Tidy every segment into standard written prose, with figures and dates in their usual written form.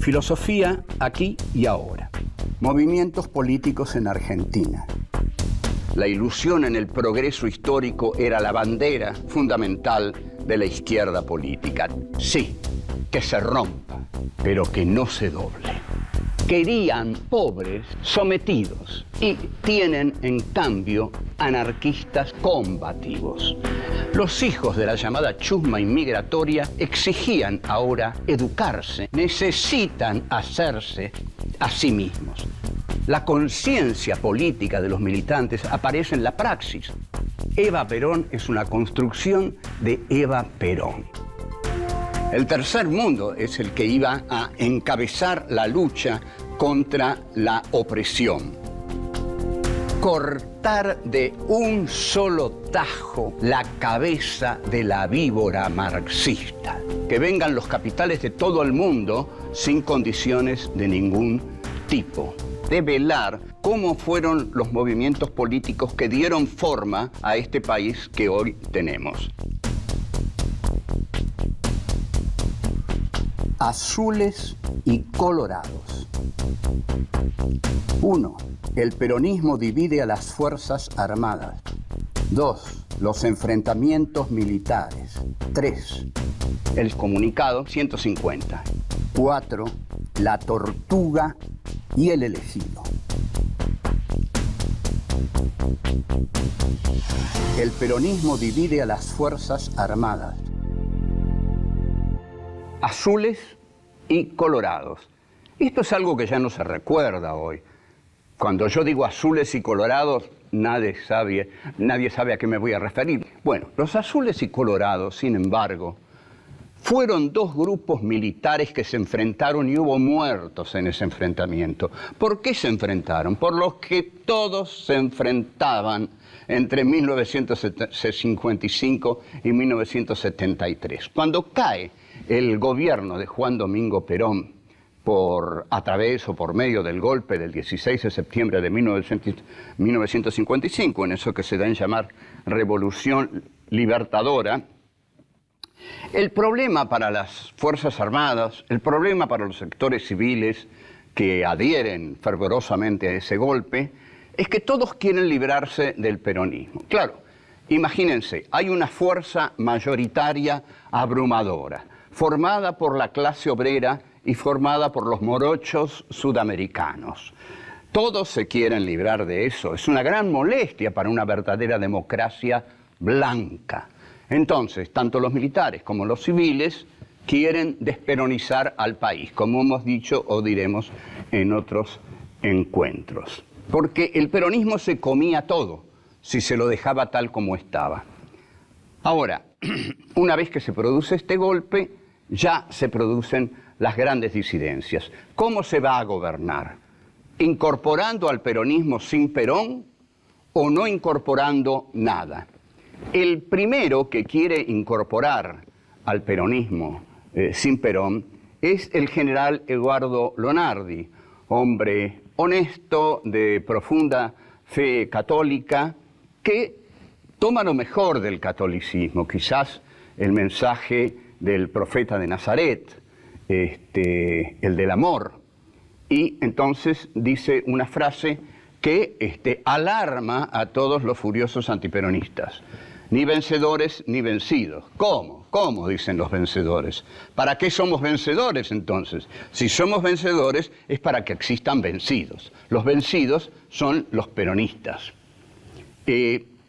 Filosofía aquí y ahora. Movimientos políticos en Argentina. La ilusión en el progreso histórico era la bandera fundamental de la izquierda política. Sí, que se rompa, pero que no se doble. Querían pobres sometidos y tienen, en cambio, anarquistas combativos. Los hijos de la llamada chusma inmigratoria exigían ahora educarse, necesitan hacerse a sí mismos. La conciencia política de los militantes aparece en la praxis. Eva Perón es una construcción de Eva Perón. El tercer mundo es el que iba a encabezar la lucha contra la opresión. Cortar de un solo tajo la cabeza de la víbora marxista. Que vengan los capitales de todo el mundo sin condiciones de ningún tipo. Develar cómo fueron los movimientos políticos que dieron forma a este país que hoy tenemos. Azules y colorados. 1. El peronismo divide a las Fuerzas Armadas. 2. Los enfrentamientos militares. 3. El comunicado 150. 4. La tortuga y el elegido. El peronismo divide a las Fuerzas Armadas. Azules y colorados. Esto es algo que ya no se recuerda hoy. Cuando yo digo azules y colorados, nadie sabe a qué me voy a referir. Bueno, los azules y colorados, sin embargo, fueron dos grupos militares que se enfrentaron y hubo muertos en ese enfrentamiento. ¿Por qué se enfrentaron? Por los que todos se enfrentaban entre 1955 y 1973. Cuando cae el gobierno de Juan Domingo Perón a través o por medio del golpe del 16 de septiembre de 1955, en eso que se da en llamar Revolución Libertadora, el problema para las Fuerzas Armadas, el problema para los sectores civiles que adhieren fervorosamente a ese golpe, es que todos quieren librarse del peronismo. Claro, imagínense, hay una fuerza mayoritaria abrumadora, formada por la clase obrera y formada por los morochos sudamericanos. Todos se quieren librar de eso. Es una gran molestia para una verdadera democracia blanca. Entonces, tanto los militares como los civiles quieren desperonizar al país, como hemos dicho o diremos en otros encuentros. Porque el peronismo se comía todo si se lo dejaba tal como estaba. Ahora, una vez que se produce este golpe, ya se producen las grandes disidencias. ¿Cómo se va a gobernar? ¿Incorporando al peronismo sin Perón o no incorporando nada? El primero que quiere incorporar al peronismo sin Perón es el general Eduardo Lonardi, hombre honesto, de profunda fe católica, que toma lo mejor del catolicismo, quizás el mensaje del profeta de Nazaret, el del amor, y entonces dice una frase que alarma a todos los furiosos antiperonistas. Ni vencedores ni vencidos. ¿Cómo? ¿Cómo? Dicen los vencedores. ¿Para qué somos vencedores entonces? Si somos vencedores es para que existan vencidos. Los vencidos son los peronistas.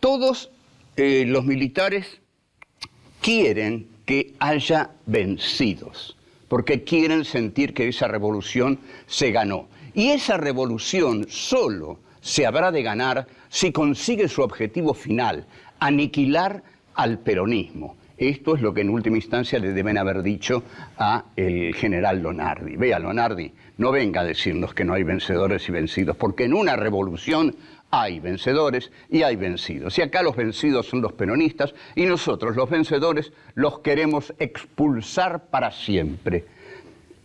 Todos los militares quieren que haya vencidos, porque quieren sentir que esa revolución se ganó. Y esa revolución solo se habrá de ganar si consigue su objetivo final, aniquilar al peronismo. Esto es lo que en última instancia le deben haber dicho a el general Lonardi. Vea, Lonardi, no venga a decirnos que no hay vencedores y vencidos, porque en una revolución hay vencedores y hay vencidos. Y acá los vencidos son los peronistas y nosotros, los vencedores, los queremos expulsar para siempre.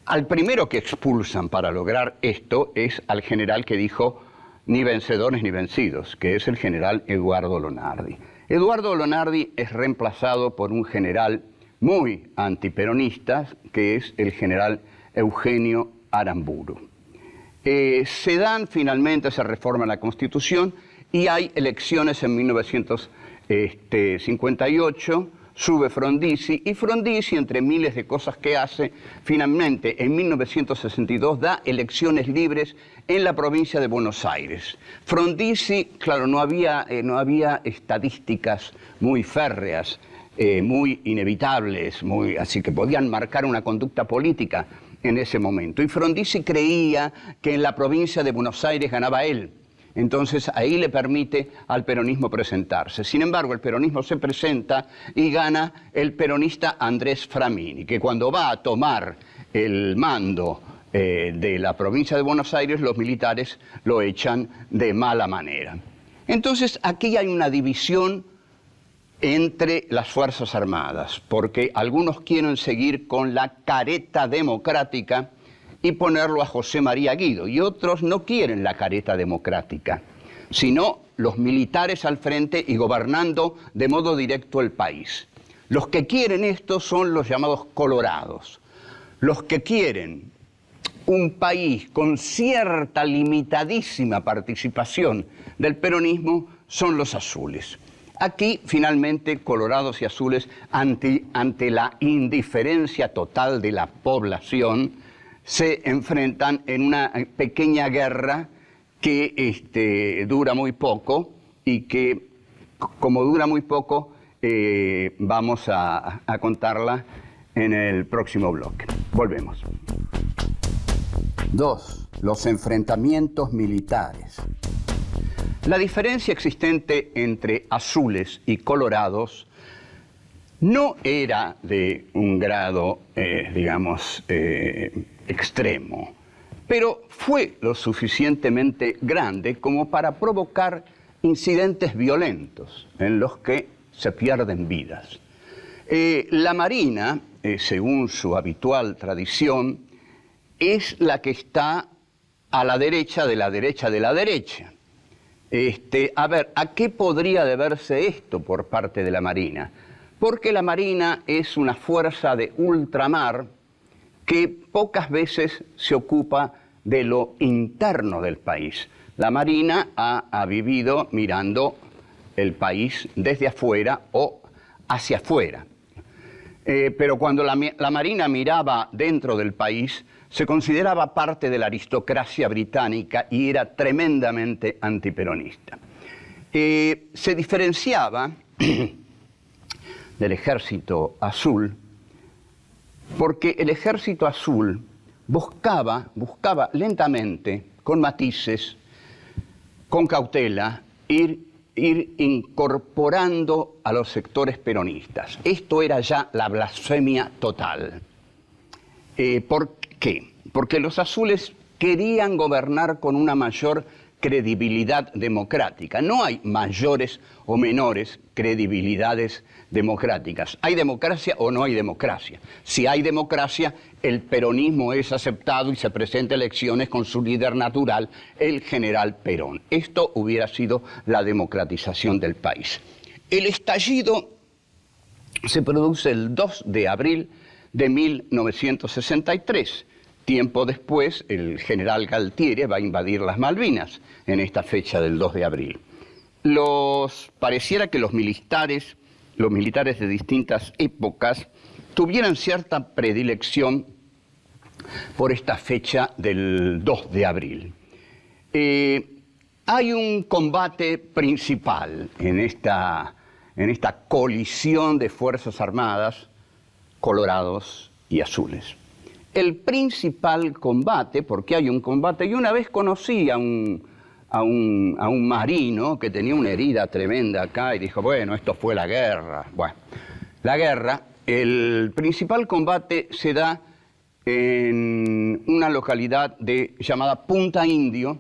Al primero que expulsan para lograr esto es al general que dijo ni vencedores ni vencidos, que es el general Eduardo Lonardi. Eduardo Lonardi es reemplazado por un general muy antiperonista, que es el general Eugenio Aramburu. Se reforma la Constitución y hay elecciones en 1958, sube Frondizi, y Frondizi, entre miles de cosas que hace, finalmente en 1962 da elecciones libres en la provincia de Buenos Aires. Frondizi, claro, no había estadísticas muy férreas, muy inevitables, así que podían marcar una conducta política en ese momento. Y Frondizi creía que en la provincia de Buenos Aires ganaba él. Entonces ahí le permite al peronismo presentarse. Sin embargo, el peronismo se presenta y gana el peronista Andrés Framini, que cuando va a tomar el mando de la provincia de Buenos Aires, los militares lo echan de mala manera. Entonces aquí hay una división entre las Fuerzas Armadas, porque algunos quieren seguir con la careta democrática y ponerlo a José María Guido, y otros no quieren la careta democrática, sino los militares al frente y gobernando de modo directo el país. Los que quieren esto son los llamados colorados. Los que quieren un país con cierta limitadísima participación del peronismo son los azules. Aquí, finalmente, colorados y azules, ante la indiferencia total de la población, se enfrentan en una pequeña guerra que dura muy poco y que, como dura muy poco, vamos a contarla en el próximo bloque. Volvemos. 2. Los enfrentamientos militares. La diferencia existente entre azules y colorados no era de un grado, extremo, pero fue lo suficientemente grande como para provocar incidentes violentos en los que se pierden vidas. La Marina, según su habitual tradición, es la que está a la derecha de la derecha de la derecha. ¿A qué podría deberse esto por parte de la Marina? Porque la Marina es una fuerza de ultramar que pocas veces se ocupa de lo interno del país. La Marina ha vivido mirando el país desde afuera o hacia afuera. Pero cuando la Marina miraba dentro del país, se consideraba parte de la aristocracia británica y era tremendamente antiperonista. Se diferenciaba del ejército azul porque el ejército azul buscaba lentamente, con matices, con cautela, ir incorporando a los sectores peronistas. Esto era ya la blasfemia total. ¿Por qué? Porque los azules querían gobernar con una mayor credibilidad democrática. No hay mayores o menores credibilidades democráticas. ¿Hay democracia o no hay democracia? Si hay democracia, el peronismo es aceptado y se presenta a elecciones con su líder natural, el general Perón. Esto hubiera sido la democratización del país. El estallido se produce el 2 de abril de 1963. Tiempo después, el general Galtieri va a invadir las Malvinas en esta fecha del 2 de abril. Pareciera que los militares de distintas épocas tuvieran cierta predilección por esta fecha del 2 de abril. Hay un combate principal en esta colisión de fuerzas armadas, colorados y azules. El principal combate, porque hay un combate, y una vez conocí a un marino que tenía una herida tremenda acá y dijo, bueno, esto fue la guerra. Bueno, la guerra, el principal combate se da en una localidad llamada Punta Indio,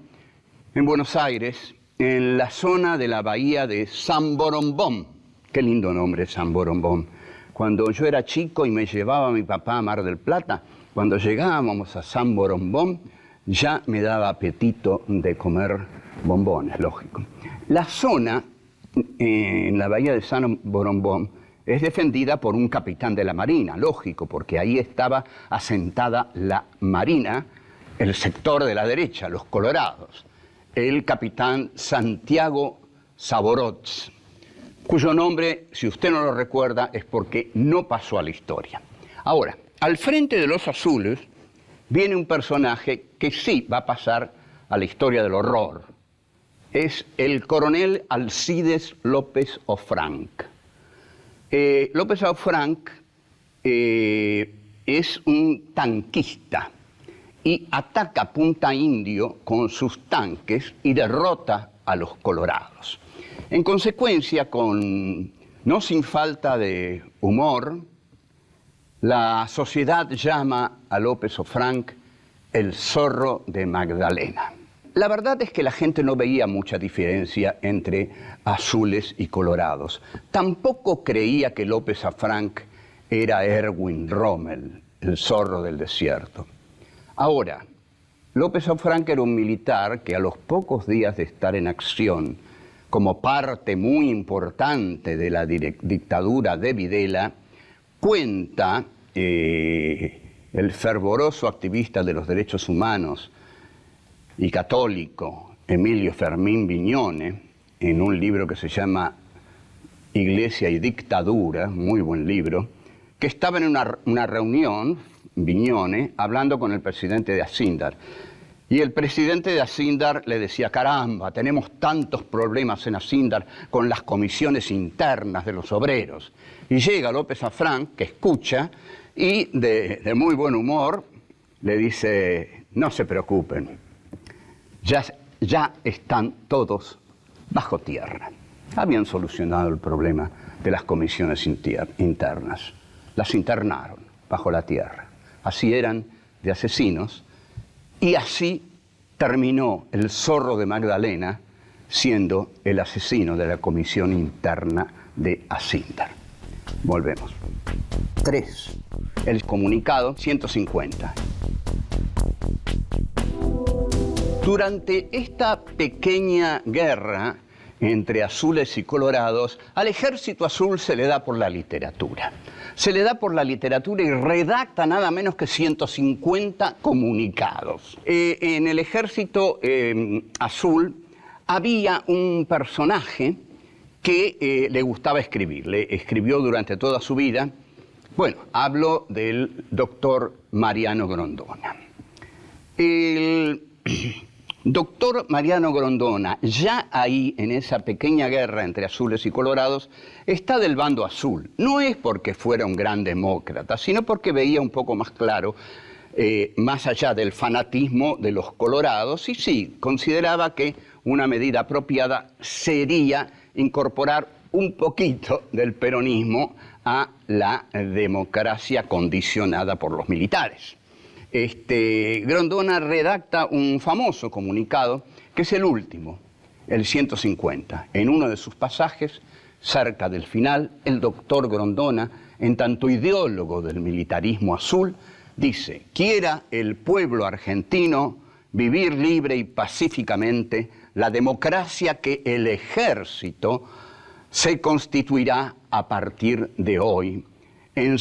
en Buenos Aires, en la zona de la bahía de San Borombón. Qué lindo nombre, San Borombón. Cuando yo era chico y me llevaba mi papá a Mar del Plata, cuando llegábamos a San Borombón, ya me daba apetito de comer bombones, lógico. La zona en la bahía de San Borombón es defendida por un capitán de la Marina, lógico, porque ahí estaba asentada la Marina el sector de la derecha, los colorados, el capitán Santiago Saborótz, cuyo nombre, si usted no lo recuerda, es porque no pasó a la historia. Ahora, al frente de los azules viene un personaje que sí va a pasar a la historia del horror. Es el coronel Alcides López Ofranc. López Ofranc es un tanquista y ataca a Punta Indio con sus tanques y derrota a los colorados. En consecuencia, no sin falta de humor, la sociedad llama a López Ofranc el zorro de Magdalena. La verdad es que la gente no veía mucha diferencia entre azules y colorados. Tampoco creía que López Ofranc era Erwin Rommel, el zorro del desierto. Ahora, López Ofranc era un militar que a los pocos días de estar en acción, como parte muy importante de la dictadura de Videla, cuenta el fervoroso activista de los derechos humanos y católico Emilio Fermín Viñone, en un libro que se llama Iglesia y Dictadura, muy buen libro, que estaba en una reunión, Viñone, hablando con el presidente de Acíndar. Y el presidente de Acíndar le decía, caramba, tenemos tantos problemas en Acíndar con las comisiones internas de los obreros. Y llega López Ofranc, que escucha, y de muy buen humor le dice, no se preocupen, ya están todos bajo tierra. Habían solucionado el problema de las comisiones internas. Las internaron bajo la tierra. Así eran de asesinos. Y así terminó el zorro de Magdalena siendo el asesino de la comisión interna de Acíndar. Volvemos. 3. El comunicado 150. Durante esta pequeña guerra entre azules y colorados, al ejército azul se le da por la literatura. Se le da por la literatura y redacta nada menos que 150 comunicados. En el ejército azul había un personaje que le gustaba escribir. Le escribió durante toda su vida. Bueno, hablo del doctor Mariano Grondona. El doctor Mariano Grondona, ya ahí en esa pequeña guerra entre azules y colorados, está del bando azul. No es porque fuera un gran demócrata, sino porque veía un poco más claro, más allá del fanatismo de los colorados, y sí, consideraba que una medida apropiada sería incorporar un poquito del peronismo a la democracia condicionada por los militares. Grondona redacta un famoso comunicado, que es el último, el 150. En uno de sus pasajes, cerca del final, el doctor Grondona, en tanto ideólogo del militarismo azul, dice: quiera el pueblo argentino vivir libre y pacíficamente la democracia que el ejército se constituirá a partir de hoy en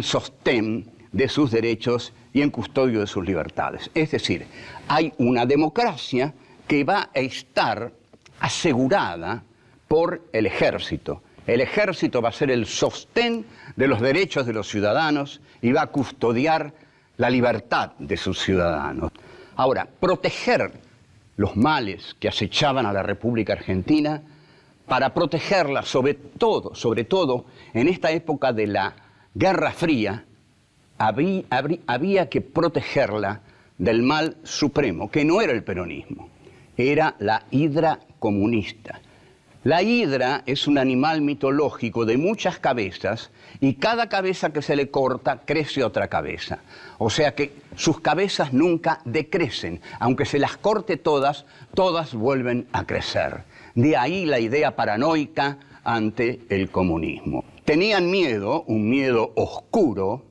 sostén de sus derechos y en custodio de sus libertades. Es decir, hay una democracia que va a estar asegurada por el ejército. El ejército va a ser el sostén de los derechos de los ciudadanos y va a custodiar la libertad de sus ciudadanos. Ahora, proteger los males que acechaban a la República Argentina, para protegerla sobre todo en esta época de la Guerra Fría, había que protegerla del mal supremo, que no era el peronismo, era la hidra comunista. La hidra es un animal mitológico de muchas cabezas y cada cabeza que se le corta crece otra cabeza. O sea que sus cabezas nunca decrecen. Aunque se las corte todas, todas vuelven a crecer. De ahí la idea paranoica ante el comunismo. Tenían miedo, un miedo oscuro,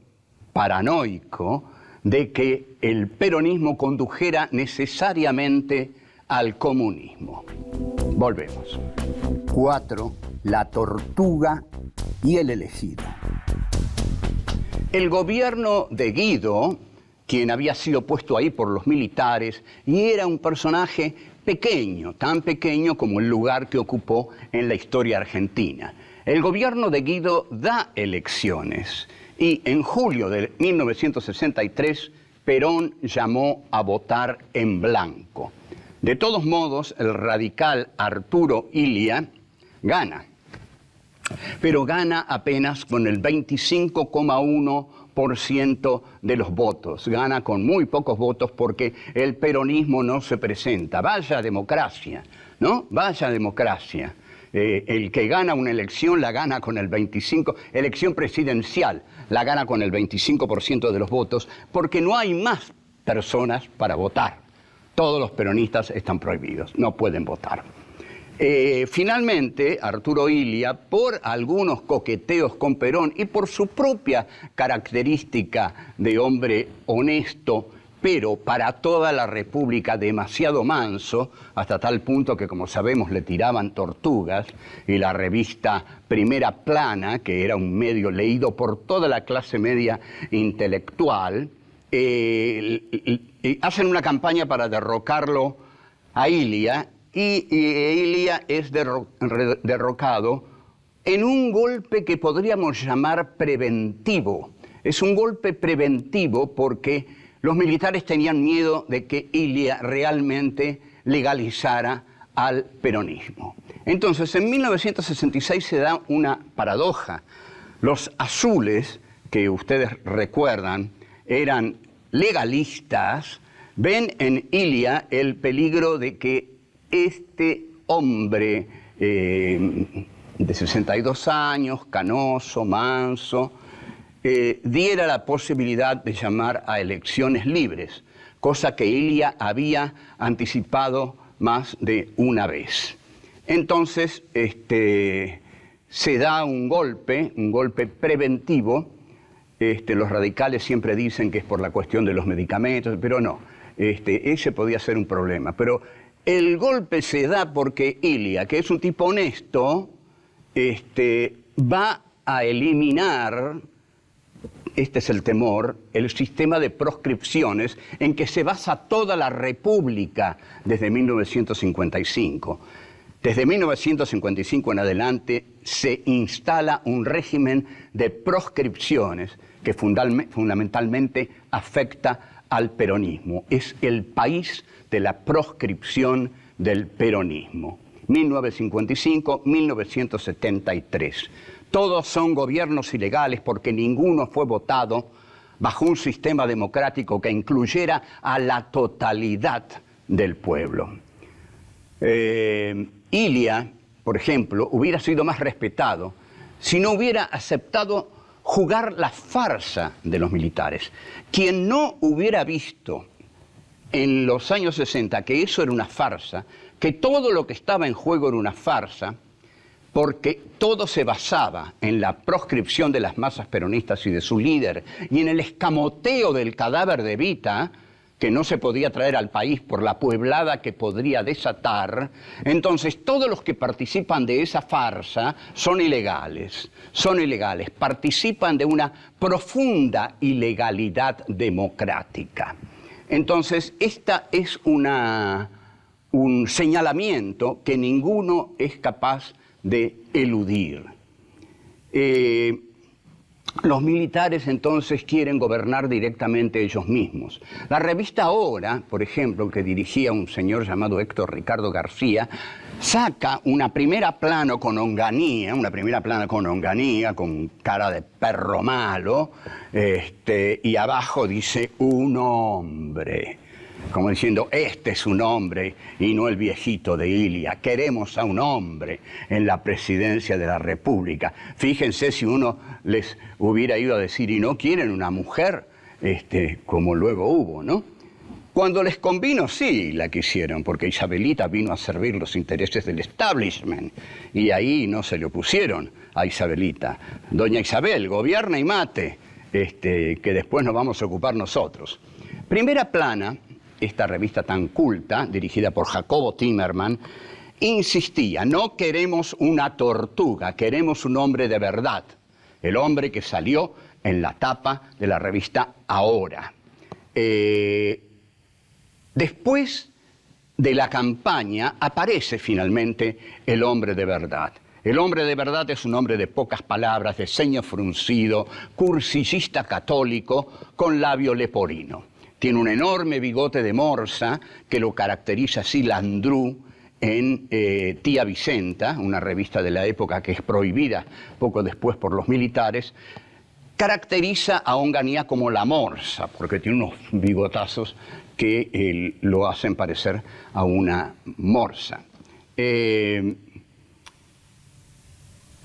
paranoico, de que el peronismo condujera necesariamente al comunismo. Volvemos. 4. La tortuga y el elegido. El gobierno de Guido quien había sido puesto ahí por los militares, y era un personaje pequeño, tan pequeño como el lugar que ocupó en la historia argentina. El gobierno de Guido da elecciones, y en julio de 1963, Perón llamó a votar en blanco. De todos modos, el radical Arturo Illia gana, pero gana apenas con el 25,1% de los votos. Gana con muy pocos votos porque el peronismo no se presenta. Vaya democracia, ¿no? Vaya democracia. El que gana una elección la gana con el 25%, elección presidencial, la gana con el 25% de los votos, porque no hay más personas para votar. Todos los peronistas están prohibidos, no pueden votar. Finalmente, Arturo Illia, por algunos coqueteos con Perón y por su propia característica de hombre honesto, pero para toda la República demasiado manso, hasta tal punto que, como sabemos, le tiraban tortugas, y la revista Primera Plana, que era un medio leído por toda la clase media intelectual, hacen una campaña para derrocarlo a Illia, y Illia es derrocado en un golpe que podríamos llamar preventivo. Es un golpe preventivo porque los militares tenían miedo de que Illia realmente legalizara al peronismo. Entonces, en 1966 se da una paradoja. Los azules, que ustedes recuerdan, eran legalistas, ven en Illia el peligro de que este hombre de 62 años, canoso, manso, diera la posibilidad de llamar a elecciones libres, cosa que Illia había anticipado más de una vez. Entonces, se da un golpe preventivo. Los radicales siempre dicen que es por la cuestión de los medicamentos, pero no, ese podía ser un problema. Pero el golpe se da porque Illia, que es un tipo honesto, va a eliminar, este es el temor, el sistema de proscripciones en que se basa toda la República desde 1955. Desde 1955 en adelante se instala un régimen de proscripciones que fundamentalmente afecta al peronismo. Es el país de la proscripción del peronismo. 1955-1973. Todos son gobiernos ilegales porque ninguno fue votado bajo un sistema democrático que incluyera a la totalidad del pueblo. Illia, por ejemplo, hubiera sido más respetado si no hubiera aceptado jugar la farsa de los militares. Quien no hubiera visto en los años 60 que eso era una farsa, que todo lo que estaba en juego era una farsa, porque todo se basaba en la proscripción de las masas peronistas y de su líder, y en el escamoteo del cadáver de Evita, que no se podía traer al país por la pueblada que podría desatar. Entonces todos los que participan de esa farsa son ilegales, participan de una profunda ilegalidad democrática. Entonces esta es un señalamiento que ninguno es capaz de eludir. Los militares entonces quieren gobernar directamente ellos mismos. La revista Ahora, por ejemplo, que dirigía un señor llamado Héctor Ricardo García, saca una primera plana con Onganía, con cara de perro malo, y abajo dice un hombre. Como diciendo, este es un hombre y no el viejito de Illia. Queremos a un hombre en la presidencia de la República. Fíjense si uno les hubiera ido a decir, y no quieren una mujer, como luego hubo, ¿no? Cuando les convino, sí la quisieron, porque Isabelita vino a servir los intereses del establishment, y ahí no se le opusieron a Isabelita. Doña Isabel, gobierna y mate, que después nos vamos a ocupar nosotros. Primera Plana, esta revista tan culta, dirigida por Jacobo Timerman, insistía, no queremos una tortuga, queremos un hombre de verdad. El hombre que salió en la tapa de la revista Ahora. Después de la campaña aparece finalmente el hombre de verdad. El hombre de verdad es un hombre de pocas palabras, de ceño fruncido, cursillista católico, con labio leporino. Tiene un enorme bigote de morsa que lo caracteriza así Landru en Tía Vicenta, una revista de la época que es prohibida poco después por los militares. Caracteriza a Onganía como la morsa, porque tiene unos bigotazos que lo hacen parecer a una morsa.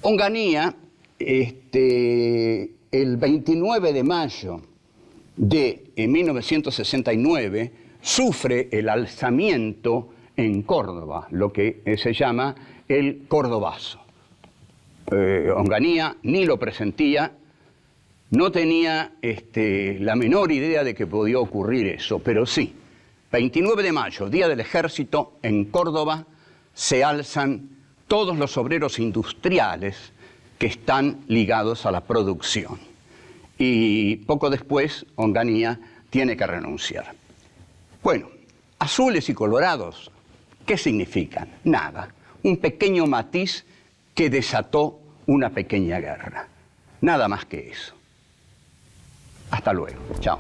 Onganía, el 29 de mayo de 1969, sufre el alzamiento en Córdoba, lo que se llama el Cordobazo. Onganía ni lo presentía, no tenía la menor idea de que podía ocurrir eso, pero sí, 29 de mayo, Día del Ejército, en Córdoba se alzan todos los obreros industriales que están ligados a la producción. Y poco después, Onganía tiene que renunciar. Bueno, azules y colorados, ¿qué significan? Nada. Un pequeño matiz que desató una pequeña guerra. Nada más que eso. Hasta luego. Chao.